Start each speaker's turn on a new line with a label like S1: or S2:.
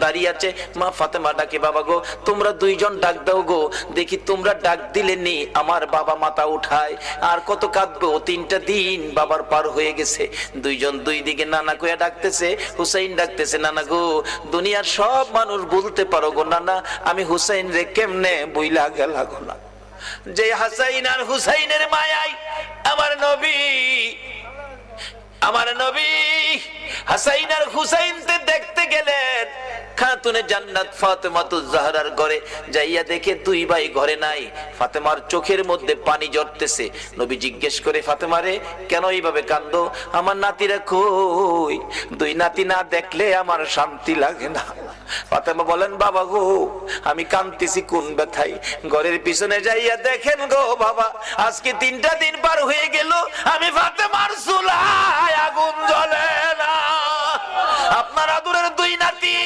S1: দাঁড়িয়ে আছে। মা ফাতেমা ডাকে, বাবা গো তোমরা দুইজন ডাক দাও গো, দেখি তোমরা ডাক দিলে নি আমার বাবা মাথা উঠায়, আর কত কাঁদবো, 3টা দিন বাবার পার হয়ে গেছে। দুইজন দুই দিকে নানা কইয়া ডাকতেছে, হুসাইন ডাকতেছে, নানা গো দুনিয়ার সব মানুষ বলতে পারো গো নানা, আমি হুসাইন রে কেমনে বইলা গেলা গো না। যে হাসাইন আর হুসাইনের মায়াই আমার নবী হাসাইন আর হুসাইনকে দেখতে গেলেন খাতুনে জান্নাত ফাতেমাতুজ জাহরার ঘরে। যাইয়া দেখে দুই ভাই ঘরে নাই। ফাতেমার চোখের মধ্যে পানি ঝরতেছে। নবী জিজ্ঞেস করে, ফাতেমারে কেন এইভাবে কান্দো? আমার নাতিরা কই? দুই নাতি না দেখলে আমার শান্তি লাগে না। ফাতেমা বলেন, বাবা গো আমি কাঁদতেছি কোন ব্যথায়। ঘরের পিছনে যাইয়া দেখেন গো বাবা, আজকে 3টা দিন পার হয়ে গেল, আমি ফাতেমার চুলায় আগুন জ্বলে না। আপনার আদরের দুই নাতি